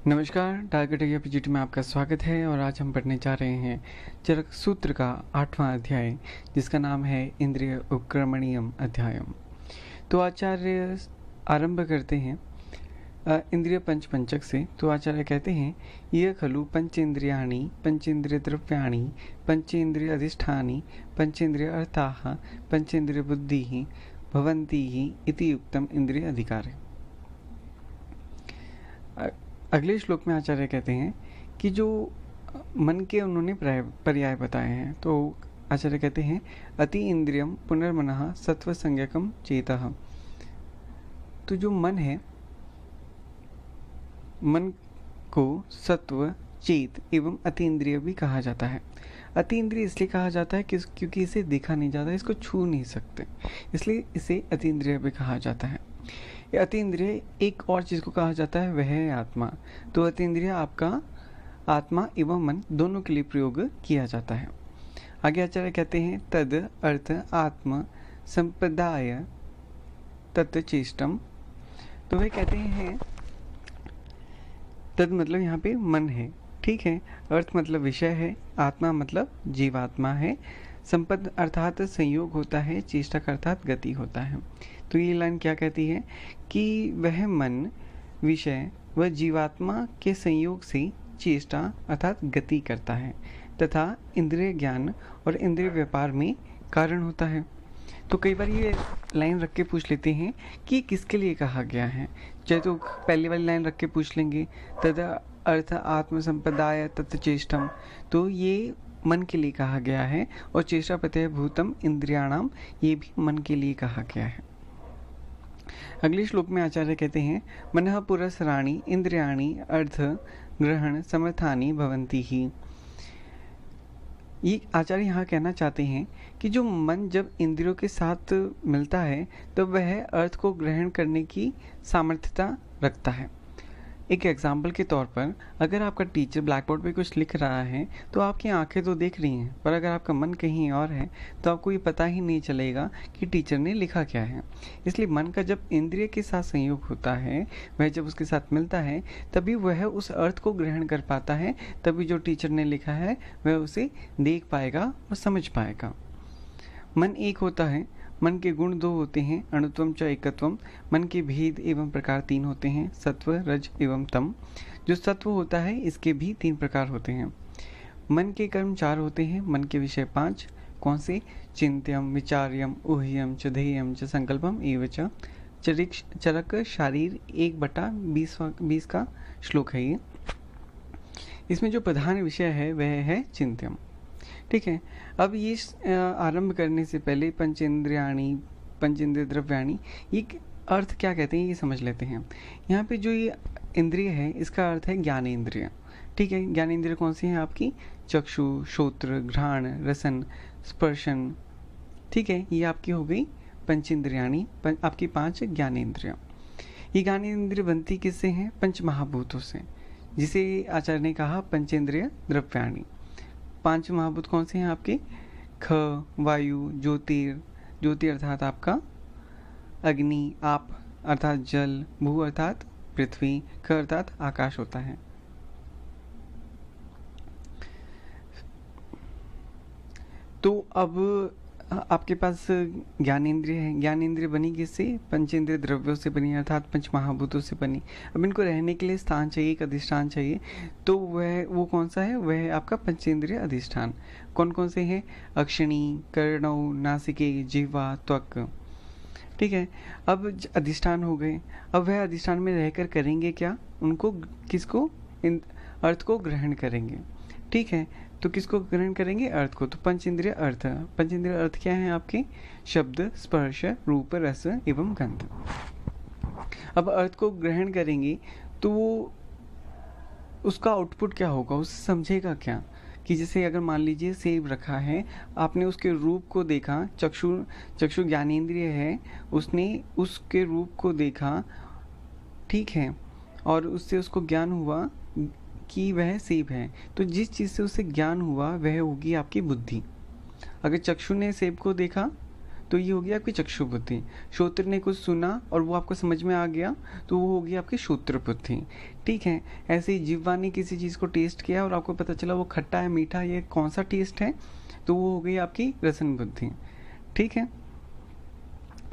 नमस्कार, target PGT में आपका स्वागत है और आज हम पढ़ने जा रहे हैं चरक सूत्र का 8वां अध्याय, जिसका नाम है इंद्रिय उपक्रमणीयम अध्यायम। तो आचार्य आरंभ करते हैं इंद्रिय पंचक से। तो आचार्य कहते हैं, ये खलु पंचेन्द्रियाणि पंचेन्द्रिय द्रव्याणि पंचेन्द्रिय अधिष्ठानि पंचेन्द्रिय अर्थाः पंचेन्द्रिय बुद्धिः भवन्ति इति युक्तम इंद्रिय अधिकारे। अगले श्लोक में आचार्य कहते हैं कि जो मन के उन्होंने पर्याय बताए हैं। तो आचार्य कहते हैं, अति इंद्रियम पुनर्मनः सत्व संज्ञकम चेतः। तो जो मन है, मन को सत्व, चेत एवं अति इंद्रिय भी कहा जाता है। अति इंद्रिय इसलिए कहा जाता है क्योंकि इसे देखा नहीं जाता, इसको छू नहीं सकते, इसलिए इसे अति इंद्रिय भी कहा जाता है। अति इंद्रिय एक और चीज को कहा जाता है, वह है आत्मा। तो अति इंद्रिय आपका आत्मा एवं मन दोनों के लिए प्रयोग किया जाता है। आगे आचार्य कहते हैं, तद अर्थ आत्म संप्रदाय तत्चेष्टम। तो वे कहते हैं, तद मतलब यहाँ पे मन है, ठीक है। अर्थ मतलब विषय है, आत्मा मतलब जीवात्मा है, संपद अर्थात संयोग होता है, चेष्टा का अर्थात गति होता है। तो ये लाइन क्या कहती है कि वह मन, विषय व जीवात्मा के संयोग से चेष्टा अर्थात गति करता है तथा इंद्रिय ज्ञान और इंद्रिय व्यापार में कारण होता है। तो कई बार ये लाइन रख के पूछ लेते हैं कि किसके लिए कहा गया है। चाहे तो पहली वाली लाइन रख के पूछ लेंगे, तदा अर्थ आत्म संपदाय तत्चेष्टम, तो ये मन के लिए कहा गया है, और चेष्टा प्रत्यय भूतम इंद्रियाणाम, ये भी मन के लिए कहा गया है। अगले श्लोक में आचार्य कहते हैं, मनः पुरस्सराणि इंद्रियाणि अर्थ ग्रहण समर्थानि भवन्ति ही। ये आचार्य यहाँ कहना चाहते हैं कि जो मन जब इंद्रियों के साथ मिलता है तो वह अर्थ को ग्रहण करने की सामर्थ्यता रखता है। एक एग्जाम्पल के तौर पर, अगर आपका टीचर ब्लैक बोर्ड पे कुछ लिख रहा है तो आपकी आंखें तो देख रही हैं, पर अगर आपका मन कहीं और है तो आपको ये पता ही नहीं चलेगा कि टीचर ने लिखा क्या है। इसलिए मन का जब इंद्रिय के साथ संयोग होता है, वह जब उसके साथ मिलता है, तभी वह उस अर्थ को ग्रहण कर पाता है, तभी जो टीचर ने लिखा है वह उसे देख पाएगा और समझ पाएगा। मन एक होता है, मन के गुण दो होते हैं, अणुत्वम च एकत्वम। मन के भेद एवं प्रकार तीन होते हैं, सत्व रज एवं तम। जो सत्व होता है इसके भी तीन प्रकार होते हैं। मन के कर्म चार होते हैं, मन के विषय पांच। कौन से? चिंत्यम, विचार्यम, ऊह्यम च ध्येयम च संकल्पम एवं च चरक शारीर 1/20 का श्लोक है ये। इसमें जो प्रधान विषय है वह है चिंत्यम, ठीक है। अब ये आरंभ करने से पहले पंचेन्द्रियाणि पंचेन्द्रिय द्रव्याणि, ये अर्थ क्या कहते हैं ये समझ लेते हैं। यहाँ पे जो ये इंद्रिय है इसका अर्थ है ज्ञानेंद्रिय, ठीक है। ज्ञानेंद्रिय कौन सी है आपकी? चक्षु, श्रोत्र, घ्राण, रसन, स्पर्शन, ठीक है। ये आपकी हो गई पंचेन्द्रियाणि, आपकी 5 ज्ञानेंद्रिय। ये ज्ञानेंद्रिय बनती किससे हैं? पंच महाभूतों से, जिसे आचार्य ने कहा पंचेन्द्रिय द्रव्याणि। 5 महाभूत कौन से हैं आपके? ख, वायु, ज्योति अर्थात आपका अग्नि, आप अर्थात जल, भू अर्थात पृथ्वी, ख अर्थात आकाश होता है। तो अब आपके पास ज्ञानेंद्रिय है, ज्ञानेंद्रिय बनी किससे? पंचेंद्रिय द्रव्यों से बनी, अर्थात पंच महाभूतों से बनी। अब इनको रहने के लिए स्थान चाहिए, एक अधिष्ठान चाहिए, तो वो कौन सा है? वह है आपका पंचेंद्रिय अधिष्ठान। कौन कौन से हैं? अक्षिणी, कर्णौ, नासिके, जिह्वा, त्वक, ठीक है। अब अधिष्ठान हो गए, अब वह अधिष्ठान में रहकर करेंगे क्या? उनको किसको? अर्थ को ग्रहण करेंगे, ठीक है। तो किसको ग्रहण करेंगे? अर्थ को। तो पंचेंद्रिय अर्थ, पंचेंद्रिय अर्थ क्या है आपके? शब्द, स्पर्श, रूप, रस एवं गंध। अब अर्थ को ग्रहण करेंगे तो उसका आउटपुट क्या होगा? उससे समझेगा क्या? कि जैसे अगर मान लीजिए सेब रखा है, आपने उसके रूप को देखा, चक्षु ज्ञानेंद्रिय है, उसने उसके रूप को देखा, ठीक है, और उससे उसको ज्ञान हुआ कि वह सेब है। तो जिस चीज़ से उसे ज्ञान हुआ वह होगी आपकी बुद्धि। अगर चक्षु ने सेब को देखा तो ये होगी आपकी चक्षु बुद्धि। श्रोत्र ने कुछ सुना और वो आपको समझ में आ गया तो वो होगी आपकी श्रोत्र बुद्धि। ठीक है, ऐसे ही जिह्वा ने किसी चीज़ को टेस्ट किया और आपको पता चला वो खट्टा है मीठा, ये कौन सा टेस्ट है, तो वो हो गई आपकी रसन बुद्धि। ठीक है,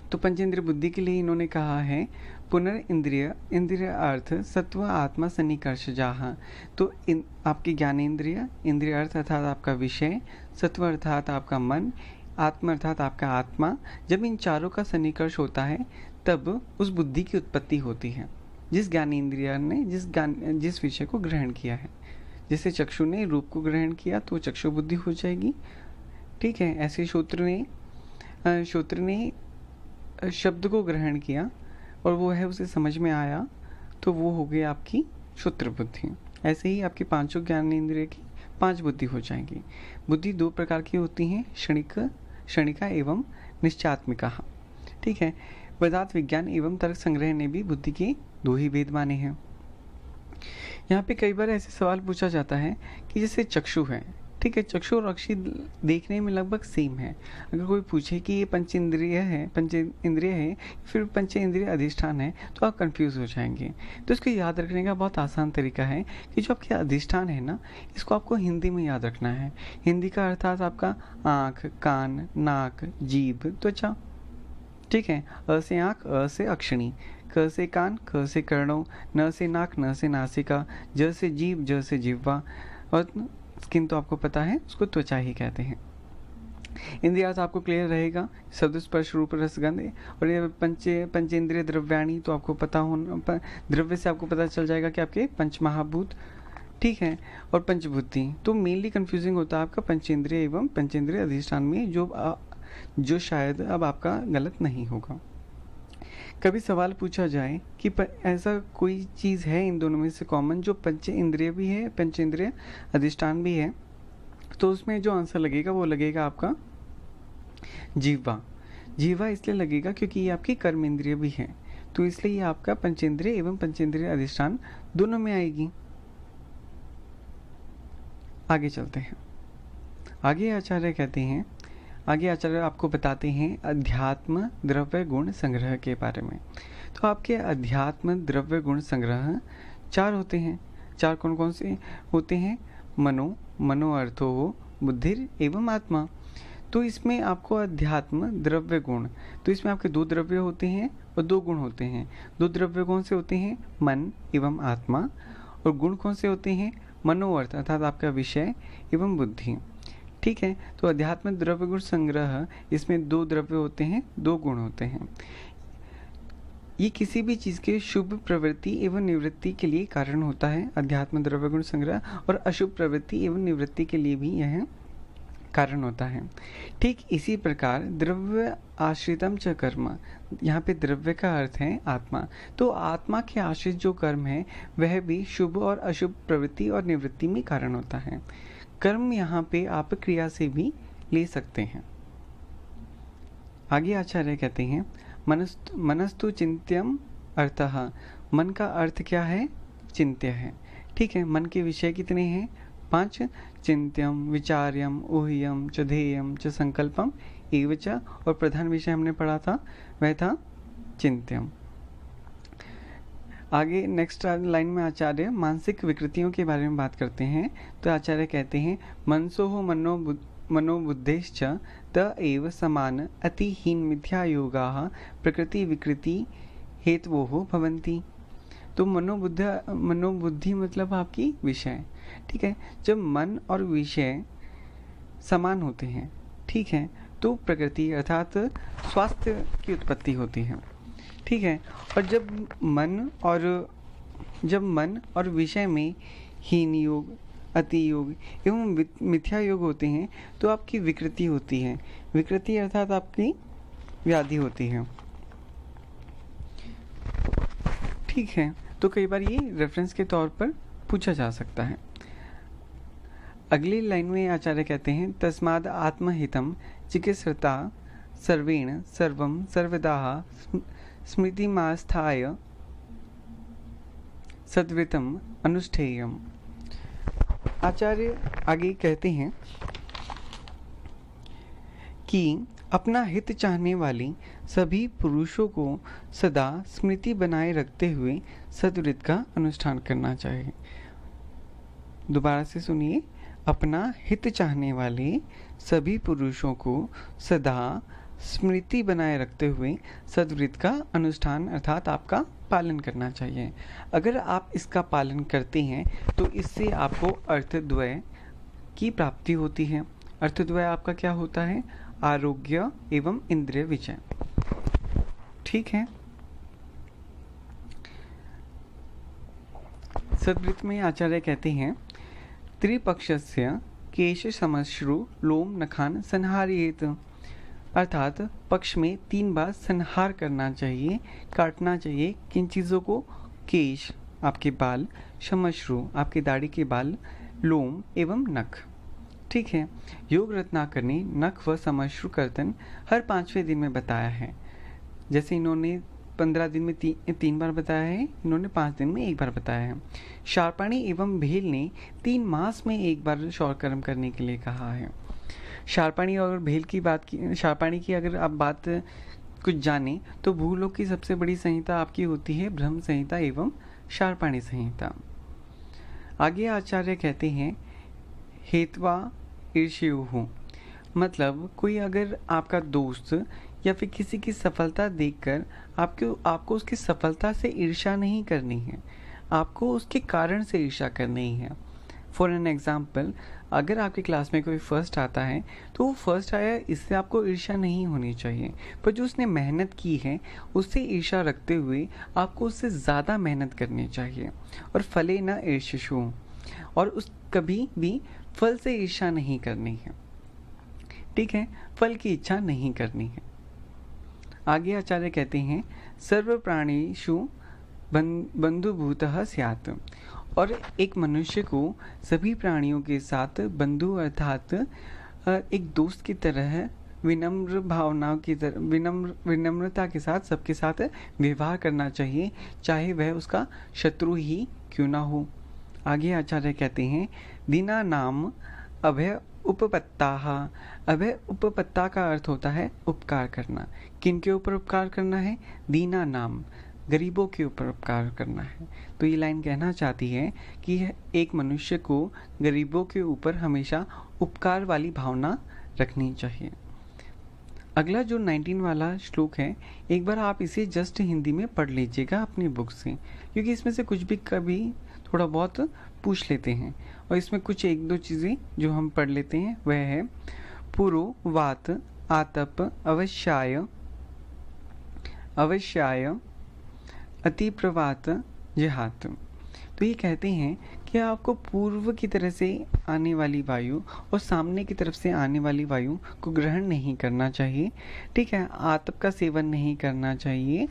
तो पंचेंद्रिय बुद्धि के लिए इन्होंने कहा है पुनर्इंद्रिय इंद्रिय अर्थ सत्व आत्मा सन्निकर्ष जहाँ। तो आपकी ज्ञानेन्द्रिय, इंद्रिय अर्थ अर्थात आपका विषय, सत्व अर्थात आपका मन, आत्मा अर्थात आपका आत्मा, जब इन चारों का सन्निकर्ष होता है तब उस बुद्धि की उत्पत्ति होती है जिस ज्ञानेन्द्रिय ने जिस विषय को ग्रहण किया है। जैसे चक्षु ने रूप को ग्रहण किया तो चक्षु बुद्धि हो जाएगी। ठीक है, ऐसे श्रोत्र ने शब्द को ग्रहण किया और वो है उसे समझ में आया तो वो हो गई आपकी श्रोत्र बुद्धि। ऐसे ही आपकी पांचों ज्ञानेंद्रिय की 5 बुद्धि हो जाएंगी। बुद्धि 2 प्रकार की होती हैं, क्षणिका एवं निश्चयात्मिका। ठीक है, पदार्थ विज्ञान एवं तर्क संग्रह ने भी बुद्धि के 2 ही भेद माने हैं। यहाँ पे कई बार ऐसे सवाल पूछा जाता है कि जैसे चक्षु है, ठीक है, चक्षु और अक्षी देखने में लगभग सेम है। अगर कोई पूछे कि ये पंचेंद्रिय है फिर पंचेंद्रिय अधिष्ठान है तो आप कंफ्यूज हो जाएंगे। तो इसको याद रखने का बहुत आसान तरीका है कि जो आपके अधिष्ठान है ना, इसको आपको हिंदी में याद रखना है। हिंदी का अर्थात आपका आँख, कान, नाक, जीभ, त्वचा। ठीक है, अ से आँख, अ से अक्षिणी, क से कान, ख से कर्णों, न से नाक, न से नासिका, ज से जीभ, ज से जिह्वा, और स्किन तो आपको पता है उसको त्वचा ही कहते हैं। इंद्रिया तो आपको क्लियर रहेगा, शब्द स्पर्श रूप रस गंध, और ये पंचेंद्रिय द्रव्याणी तो आपको पता होना, द्रव्य से आपको पता चल जाएगा कि आपके पंच महाभूत। ठीक है, और पंचभूति तो मेनली कंफ्यूजिंग होता है आपका पंचेंद्रिय एवं पंचेंद्रिय अधिष्ठान में, जो शायद अब आपका गलत नहीं होगा। कभी सवाल पूछा जाए कि ऐसा कोई चीज़ है इन दोनों में से कॉमन जो पंच इंद्रिय भी है, पंचेंद्रिय अधिष्ठान भी है, तो उसमें जो आंसर लगेगा वो लगेगा आपका जीवा। जीवा इसलिए लगेगा क्योंकि ये आपकी कर्म इंद्रिय भी है, तो इसलिए ये आपका पंचेंद्रिय एवं पंचेंद्रिय अधिष्ठान दोनों में आएगी। आगे चलते हैं। आगे आचार्य आपको बताते हैं अध्यात्म द्रव्य गुण संग्रह के बारे में। तो आपके अध्यात्म द्रव्य गुण संग्रह 4 होते हैं। 4 कौन कौन से होते हैं? मनो अर्थो बुद्धिर एवं आत्मा। तो इसमें आपको अध्यात्म द्रव्य गुण, तो इसमें आपके 2 द्रव्य होते हैं और 2 गुण होते हैं। 2 द्रव्य कौन से होते हैं? मन एवं आत्मा। और गुण कौन से होते हैं? मनोअर्थ अर्थात आपका विषय एवं बुद्धि। ठीक है, तो अध्यात्म द्रव्य गुण संग्रह, इसमें 2 द्रव्य होते हैं, 2 गुण होते हैं। ये किसी भी चीज़ के शुभ प्रवृत्ति एवं निवृत्ति के लिए कारण होता है, अध्यात्म द्रव्य गुण संग्रह, और अशुभ प्रवृत्ति एवं निवृत्ति के लिए भी यह कारण होता है। ठीक इसी प्रकार द्रव्य आश्रितम च कर्म, यहाँ पे द्रव्य का अर्थ है आत्मा। तो आत्मा के आश्रित जो कर्म है वह भी शुभ और अशुभ प्रवृत्ति और निवृत्ति में कारण होता है। कर्म यहाँ पे आप क्रिया से भी ले सकते हैं। आगे आचार्य कहते हैं मनस्तु चिंत्यम अर्थः, मन का अर्थ क्या है? चिंत्य है। ठीक है, मन के विषय कितने हैं? 5। चिंत्यम, विचार्यम, ऊह्यम च ध्येयम च संकल्पम एवं च, और प्रधान विषय हमने पढ़ा था वह था चिंत्यम। आगे नेक्स्ट लाइन में आचार्य मानसिक विकृतियों के बारे में बात करते हैं। तो आचार्य कहते हैं मनसो मनोबुद्धेश्च त एव समान अतिहीन मिथ्यायोगाः प्रकृति विकृति हेतवोः भवन्ति। तो मनोबुद्धि मतलब आपकी विषय। ठीक है, जब मन और विषय समान होते हैं, ठीक है, तो प्रकृति अर्थात स्वास्थ्य की उत्पत्ति होती है। ठीक है, और जब मन और विषय में हीन योग, अति योग एवं मिथ्या योग होते हैं तो आपकी विकृति होती है। विकृति अर्थात आपकी व्याधि होती है। ठीक है, तो कई बार ये रेफरेंस के तौर पर पूछा जा सकता है। अगली लाइन में आचार्य कहते हैं तस्माद् आत्महितं चिकित्सता सर्वेण सर्वं सर्वदा स्मृतिमास्थाय सद्वृतम अनुष्ठेयम। आचार्य आगे कहते हैं कि अपना हित चाहने वाली सभी पुरुषों को सदा स्मृति बनाए रखते हुए सद्व्रत का अनुष्ठान करना चाहिए। दोबारा से सुनिए, अपना हित चाहने वाले सभी पुरुषों को सदा स्मृति बनाए रखते हुए सद्व्रत का अनुष्ठान अर्थात आपका पालन करना चाहिए। अगर आप इसका पालन करते हैं तो इससे आपको अर्थद्वय की प्राप्ति होती है। अर्थद्वय आपका क्या होता है? आरोग्य एवं इंद्रिय विजय। ठीक है। सद्व्रत में आचार्य कहते हैं, त्रिपक्षस्य केश समश्रु लोम नखान संहारयेत, अर्थात पक्ष में 3 बार संहार करना चाहिए, काटना चाहिए। किन चीज़ों को? केश आपके बाल, श्मश्रु आपके दाढ़ी के बाल, लोम एवं नख। ठीक है। योग रत्नाकर ने नख व श्मश्रु कर्तन हर 5वें दिन में बताया है। जैसे इन्होंने 15 दिन में 3 बार बताया है, इन्होंने 5 दिन में 1 बार बताया है। शार्पाणी एवं भेल ने 3 मास में 1 बार शौरकर्म करने के लिए कहा है। शार्पाणी और भेल की बात की, शार्पाणी की अगर आप बात कुछ जाने तो भूलोक की सबसे बड़ी संहिता आपकी होती है ब्रह्म संहिता एवं शार्पाणी संहिता। आगे आचार्य कहते हैं, हेत्वा ईर्ष्योः, मतलब कोई अगर आपका दोस्त या फिर किसी की सफलता देखकर आपको उसकी सफलता से ईर्ष्या नहीं करनी है, आपको उसके कारण से ईर्ष्या करनी है। फॉर एन एग्जाम्पल, अगर आपकी क्लास में कोई फर्स्ट आता है तो वो फर्स्ट आया, इससे आपको ईर्ष्या नहीं होनी चाहिए, पर जो उसने मेहनत की है उससे ईर्ष्या रखते हुए आपको उससे ज़्यादा मेहनत करनी चाहिए। और फले न ईर्ष्यु, और उस कभी भी फल से ईर्ष्या नहीं करनी है। ठीक है, फल की इच्छा नहीं करनी है। आगे आचार्य कहते हैं, सर्व प्राणीषु बंधुभूतः स्यात्, और एक मनुष्य को सभी प्राणियों के साथ बंधु अर्थात एक दोस्त की तरह विनम्र भावनाओं की तरह विनम्रता के साथ सबके साथ व्यवहार करना चाहिए, चाहे वह उसका शत्रु ही क्यों ना हो। आगे आचार्य कहते हैं, दीना नाम अभय उपपत्ताः, अभय उपपत्ता का अर्थ होता है उपकार करना। किन के ऊपर उपकार करना है? दीना नाम, गरीबों के ऊपर उपकार करना है। तो ये लाइन कहना चाहती है कि एक मनुष्य को गरीबों के ऊपर हमेशा उपकार वाली भावना रखनी चाहिए। अगला जो 19 वाला श्लोक है, एक बार आप इसे जस्ट हिंदी में पढ़ लीजिएगा अपनी बुक से, क्योंकि इसमें से कुछ भी कभी थोड़ा बहुत पूछ लेते हैं। और इसमें कुछ 1-2 चीज़ें जो हम पढ़ लेते हैं वह है, पुरो वात आतप अवश्याय अति प्रवात जिहात। तो ये कहते हैं कि आपको पूर्व की तरह से आने वाली वायु और सामने की तरफ से आने वाली वायु को ग्रहण नहीं करना चाहिए। ठीक है, आतप का सेवन नहीं करना चाहिए,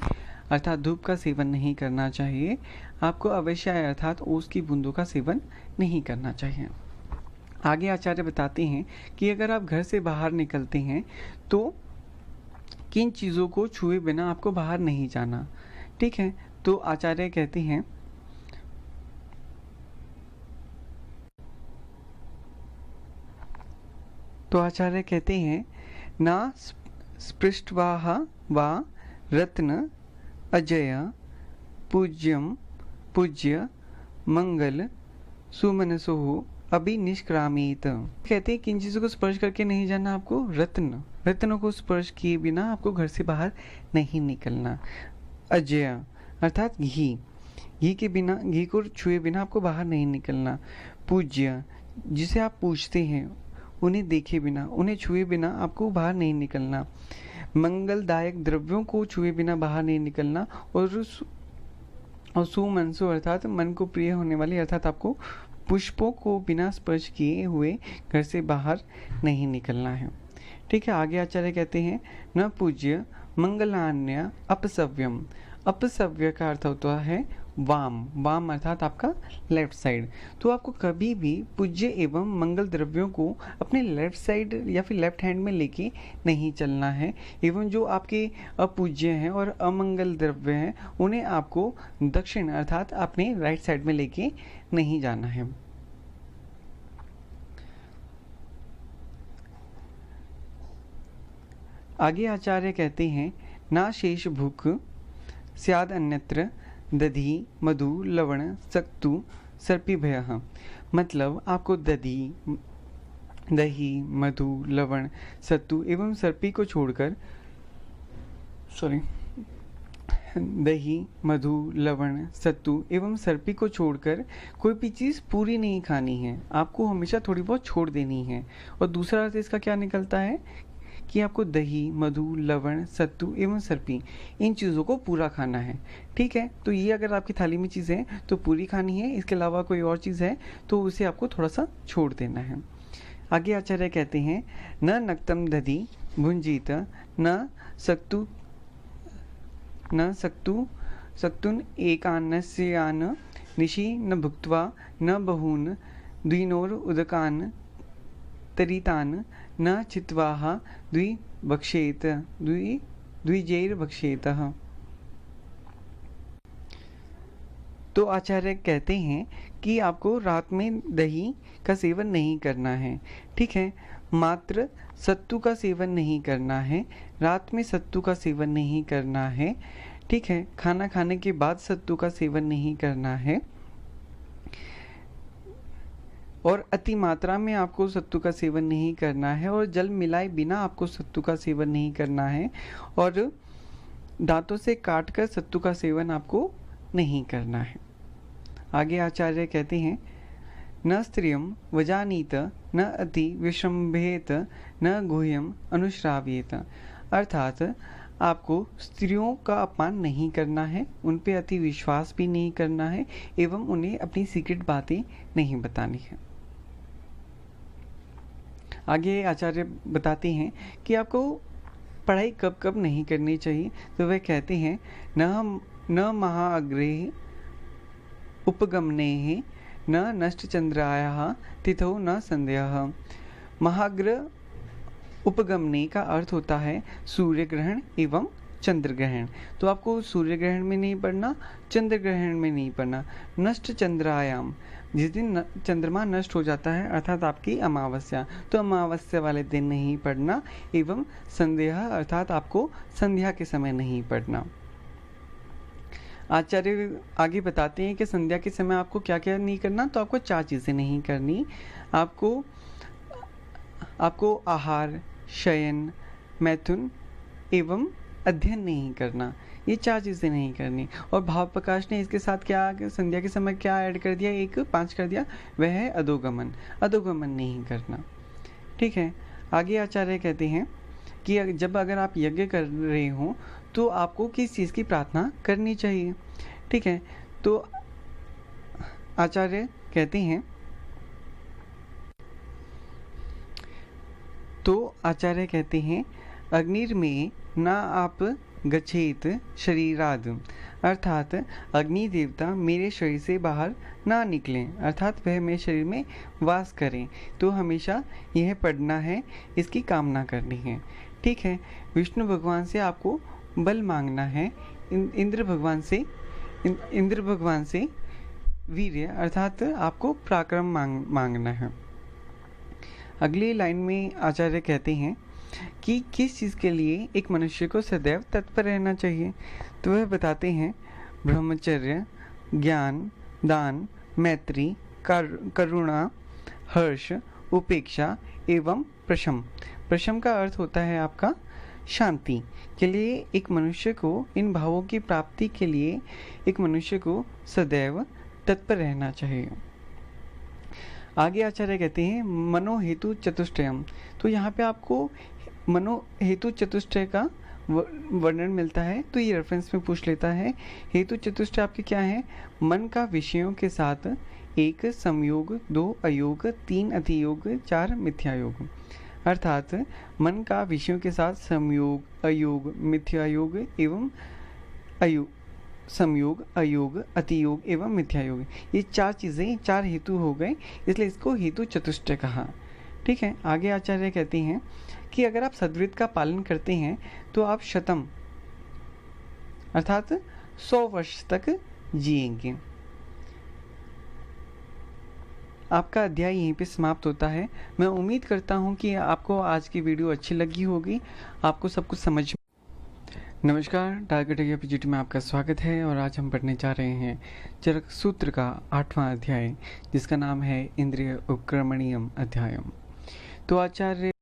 अर्थात धूप का सेवन नहीं करना चाहिए। आपको अवश्याय अर्थात ओस की बूंदों का सेवन नहीं करना चाहिए। आगे आचार्य बताते हैं कि अगर आप घर से बाहर निकलते हैं तो किन चीज़ों को छुए बिना आपको बाहर नहीं जाना। ठीक है, तो आचार्य कहते हैं, ना स्पृष्ट्वाह वा रत्न अजय पूज्य मंगल सुमनसो अभी निष्क्रामित। कहते हैं किन चीज़ों को स्पर्श करके नहीं जाना आपको? रत्नों को स्पर्श किए बिना आपको घर से बाहर नहीं निकलना। अजय अर्थात घी के बिना, घी को छुए बिना आपको बाहर नहीं निकलना। पूज्य, जिसे आप पूजते हैं, उन्हें देखे बिना, उन्हें छुए बिना आपको बाहर नहीं निकलना। मंगलदायक द्रव्यों को छुए बिना बाहर नहीं निकलना। और सुमनसु अर्थात मन को प्रिय होने वाली, अर्थात आपको पुष्पों को बिना स्पर्श किए हुए घर से बाहर नहीं निकलना है। ठीक है, आगे आचार्य कहते हैं, न पूज्य मंगलान्य अपसव्यम। अपसव्य का अर्थ होता है वाम अर्थात आपका लेफ्ट साइड। तो आपको कभी भी पूज्य एवं मंगल द्रव्यों को अपने लेफ्ट साइड या फिर लेफ्ट हैंड में लेके नहीं चलना है। एवं जो आपके अपूज्य हैं और अमंगल द्रव्य हैं, उन्हें आपको दक्षिण अर्थात अपने राइट साइड में लेके नहीं जाना है। आगे आचार्य कहते हैं ना शेष भूख स्याद अन्यत्र दधि मधु लवण सक्तु सर्पी भयः। मतलब आपको दही मधु लवण सत्तू एवं सर्पी को छोड़कर दही मधु लवण सत्तू एवं सर्पी को छोड़कर कोई भी चीज़ पूरी नहीं खानी है, आपको हमेशा थोड़ी बहुत छोड़ देनी है। और दूसरा अर्थ इसका क्या निकलता है कि आपको दही मधु लवण सत्तू एवं सर्पी इन चीज़ों को पूरा खाना है। ठीक है, तो ये अगर आपकी थाली में चीज़ें हैं तो पूरी खानी है, इसके अलावा कोई और चीज़ है तो उसे आपको थोड़ा सा छोड़ देना है। आगे आचार्य कहते हैं न नक्तम दधि भुंजीत न सक्तुन एकान्नस्यान निशि न भुक्त्वा न बहून द्विनोर उदकान तरितान न चित्वाह द्विजैर्भक्षेत। तो आचार्य कहते हैं कि आपको रात में दही का सेवन नहीं करना है। ठीक है, मात्र सत्तू का सेवन नहीं करना है, रात में सत्तू का सेवन नहीं करना है। ठीक है, खाना खाने के बाद सत्तू का सेवन नहीं करना है और अति मात्रा में आपको सत्तू का सेवन नहीं करना है और जल मिलाए बिना आपको सत्तू का सेवन नहीं करना है और दांतों से काटकर सत्तू का सेवन आपको नहीं करना है। आगे आचार्य कहते हैं न स्त्रियम वजानीत न अति विश्रम्भेत न गुह्यम अनुश्राव्येत। अर्थात आपको स्त्रियों का अपमान नहीं करना है, उन पे अति विश्वास भी नहीं करना है एवं उन्हें अपनी सीक्रेट बातें नहीं बतानी है। आगे आचार्य बताते हैं कि आपको पढ़ाई कब कब नहीं करनी चाहिए। तो वह कहते हैं न महाअग्रे उपगमने न नष्टचंद्रायाः तिथौ न संध्याः। महाग्र उपगमने का अर्थ होता है सूर्य ग्रहण एवं चंद्र ग्रहण। तो आपको सूर्य ग्रहण में नहीं पढ़ना, चंद्र ग्रहण में नहीं पढ़ना। नष्ट चंद्रायाम, जिस दिन चंद्रमा नष्ट हो जाता है अर्थात आपकी अमावस्या, तो अमावस्या वाले दिन नहीं पढ़ना एवं संध्या अर्थात आपको संध्या के समय नहीं पढ़ना। आचार्य आगे बताते हैं कि संध्या के समय आपको क्या क्या नहीं करना। तो आपको 4 चीज़ें नहीं करनी। आपको आहार, शयन, मैथुन एवं अध्ययन नहीं करना, ये 4 चीज़ें नहीं करनी। और भाव प्रकाश ने इसके साथ क्या संध्या के समय क्या ऐड कर दिया, 5 कर दिया, वह है अधोगमन नहीं करना। ठीक है, आगे आचार्य कहते हैं कि अगर आप यज्ञ कर रहे हो तो आपको किस चीज़ की प्रार्थना करनी चाहिए। ठीक है, तो आचार्य कहते हैं अग्निर्मे न आप गच्छेत शरीराद। अर्थात अग्नि देवता मेरे शरीर से बाहर ना निकलें, अर्थात वह मेरे शरीर में वास करें। तो हमेशा यह पढ़ना है, इसकी कामना करनी है। ठीक है, विष्णु भगवान से आपको बल मांगना है, इंद्र भगवान से वीर्य अर्थात आपको पराक्रम मांगना है। अगली लाइन में आचार्य कहते हैं कि किस चीज़ के लिए एक मनुष्य को सदैव तत्पर रहना चाहिए। तो वह बताते हैं ब्रह्मचर्य, ज्ञान, दान, मैत्री, करुणा, हर्ष, उपेक्षा एवं प्रशम। प्रशम का अर्थ होता है आपका शांति के लिए। एक मनुष्य को इन भावों की प्राप्ति के लिए एक मनुष्य को सदैव तत्पर रहना चाहिए। आगे आचार्य कहते हैं मनो हेतु चतुष्टयम। तो यहाँ पे आपको मनो हेतु चतुष्टय का वर्णन मिलता है, तो ये रेफरेंस में पूछ लेता है। हेतु चतुष्टय आपके क्या है? मन का विषयों के साथ 1 संयोग, 2 अयोग, 3 अतियोग, 4 मिथ्यायोग। अर्थात मन का विषयों के साथ संयोग, अयोग, मिथ्यायोग एवं संयोग, अयोग, अतियोग एवं मिथ्यायोग, ये 4 चीज़ें 4 हेतु हो गए, इसलिए इसको हेतु चतुष्टय कहा। ठीक है, आगे आचार्य कहते हैं कि अगर आप सद्वृत्त का पालन करते हैं तो आप शतम अर्थात 100 वर्ष तक जिएंगे। आपका अध्याय यहीं पे समाप्त होता है। मैं उम्मीद करता हूँ कि आपको आज की वीडियो अच्छी लगी होगी, आपको सब कुछ समझ। नमस्कार, टारगेट पीजीटी में आपका स्वागत है और आज हम पढ़ने जा रहे हैं चरक सूत्र का 8वां अध्याय, जिसका नाम है इंद्रिय उपक्रमणीयम अध्यायम। तो आचार्य